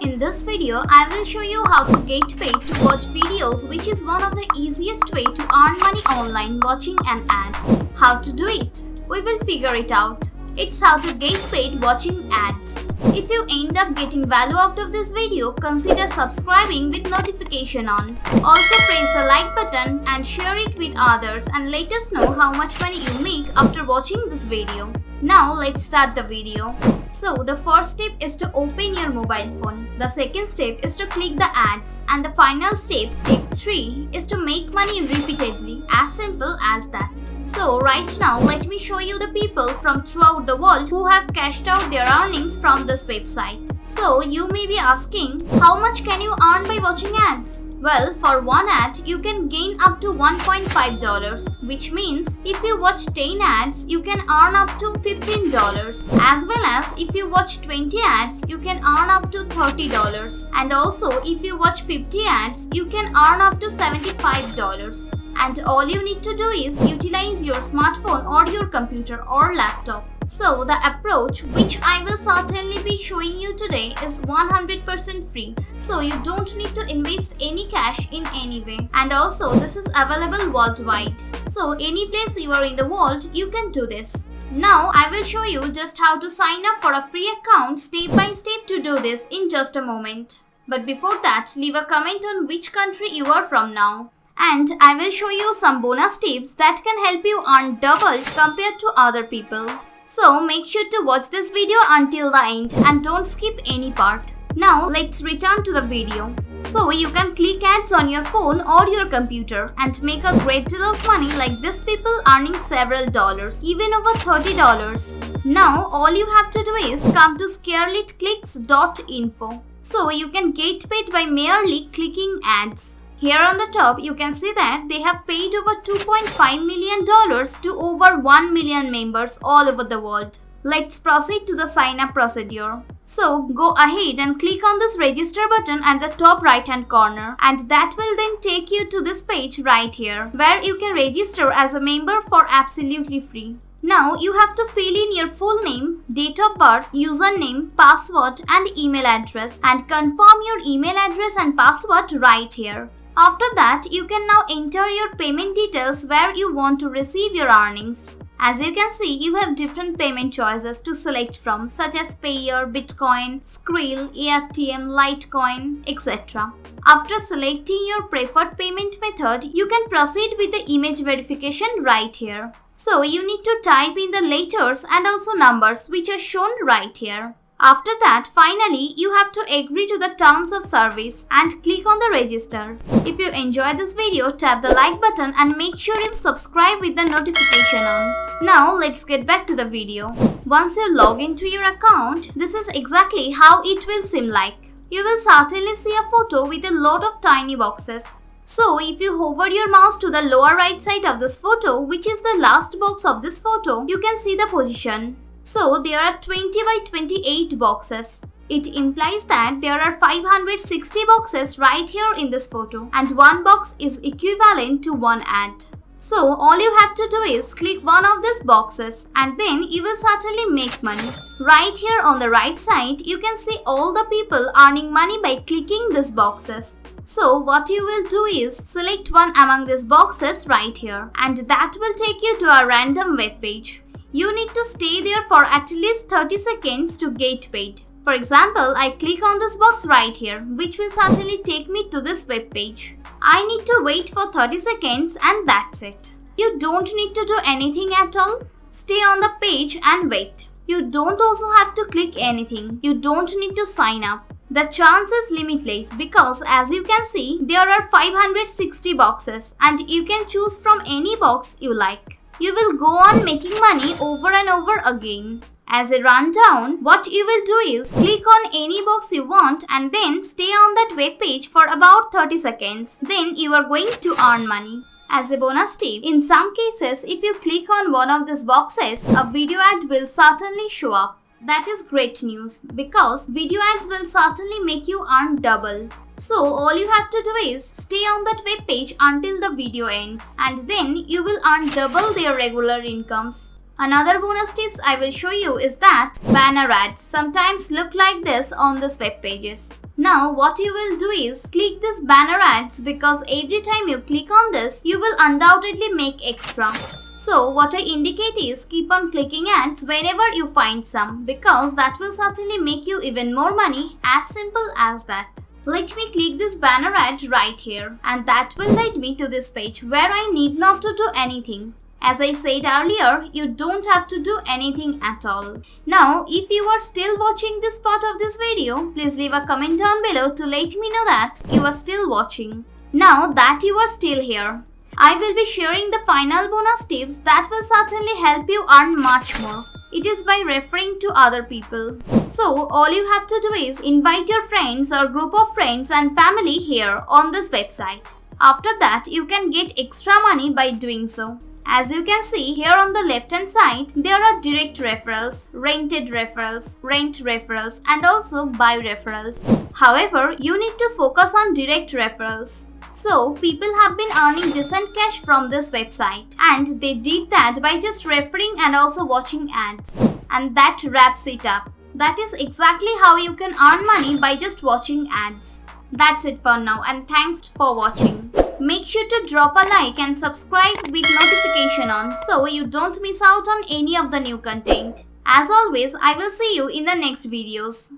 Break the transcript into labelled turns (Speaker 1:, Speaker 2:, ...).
Speaker 1: In this video, I will show you how to get paid to watch videos, which is one of the easiest way to earn money online watching an ad. How to do it? We will figure it out. It's how to get paid watching ads. If you end up getting value out of this video, consider subscribing with notification on. Also press the like button and share it with others and let us know how much money you make after watching this video. Now let's start the video. So the first step is to open your mobile phone. The second step is to click the ads, and the final step, step 3, is to make money repeatedly. As simple as that. So right now let me show you the people from throughout the world who have cashed out their earnings from this website. So you may be asking, how much can you earn by watching ads? Well, for one ad, you can gain up to $1.5, which means if you watch 10 ads, you can earn up to $15. As well as if you watch 20 ads, you can earn up to $30. And also, if you watch 50 ads, you can earn up to $75. And all you need to do is utilize your smartphone or your computer or laptop. So the approach, which I will certainly be showing you today, is 100% free. So you don't need to invest any cash in any way. And also this is available worldwide. So any place you are in the world, you can do this. Now I will show you just how to sign up for a free account step by step to do this in just a moment. But before that, leave a comment on which country you are from now. And I will show you some bonus tips that can help you earn double compared to other people. So make sure to watch this video until the end and don't skip any part. Now let's return to the video. So you can click ads on your phone or your computer and make a great deal of money like these people earning several dollars, even over $30. Now all you have to do is come to scarletclicks.info. So you can get paid by merely clicking ads. Here on the top, you can see that they have paid over $2.5 million to over 1 million members all over the world. Let's proceed to the sign up procedure. So go ahead and click on this register button at the top right hand corner, and that will then take you to this page right here where you can register as a member for absolutely free. Now you have to fill in your full name, date of birth, username, password and email address, and confirm your email address and password right here. After that, you can now enter your payment details where you want to receive your earnings. As you can see, you have different payment choices to select from, such as Payeer, Bitcoin, Skrill, AFTM, Litecoin, etc. After selecting your preferred payment method, you can proceed with the image verification right here. So you need to type in the letters and also numbers which are shown right here. After that, finally, you have to agree to the terms of service and click on the register. If you enjoyed this video, tap the like button and make sure you subscribe with the notification on. Now let's get back to the video. Once you log into your account, this is exactly how it will seem like. You will certainly see a photo with a lot of tiny boxes. So if you hover your mouse to the lower right side of this photo, which is the last box of this photo, you can see the position. So there are 20 by 28 boxes. It implies that there are 560 boxes right here in this photo, and one box is equivalent to one ad. So all you have to do is click one of these boxes and then you will certainly make money. Right here on the right side, you can see all the people earning money by clicking these boxes. So what you will do is select one among these boxes right here, and that will take you to a random web page. You need to stay there for at least 30 seconds to get paid. For example, I click on this box right here, which will certainly take me to this web page. I need to wait for 30 seconds and that's it. You don't need to do anything at all. Stay on the page and wait. You don't also have to click anything. You don't need to sign up. The chance is limitless because as you can see, there are 560 boxes and you can choose from any box you like. You will go on making money over and over again. As a rundown, what you will do is click on any box you want and then stay on that web page for about 30 seconds. Then you are going to earn money. As a bonus tip, in some cases, if you click on one of these boxes, a video ad will certainly show up. That is great news because video ads will certainly make you earn double. So all you have to do is stay on that web page until the video ends, and then you will earn double their regular incomes. Another bonus tips I will show you is that banner ads sometimes look like this on these web pages. Now what you will do is click this banner ads because every time you click on this, you will undoubtedly make extra. So what I indicate is keep on clicking ads whenever you find some because that will certainly make you even more money, as simple as that. Let me click this banner ad right here and that will lead me to this page where I need not to do anything. As I said earlier, you don't have to do anything at all. Now, if you are still watching this part of this video, please leave a comment down below to let me know that you are still watching. Now that you are still here, I will be sharing the final bonus tips that will certainly help you earn much more. It is by referring to other people. So, all you have to do is invite your friends or group of friends and family here on this website. After that, you can get extra money by doing so. As you can see here on the left hand side, there are direct referrals, rented referrals, rent referrals and also buy referrals. However, you need to focus on direct referrals. So, people have been earning decent cash from this website and they did that by just referring and also watching ads. And that wraps it up. That is exactly how you can earn money by just watching ads. That's it for now and thanks for watching. Make sure to drop a like and subscribe with notification on so you don't miss out on any of the new content. As always, I will see you in the next videos.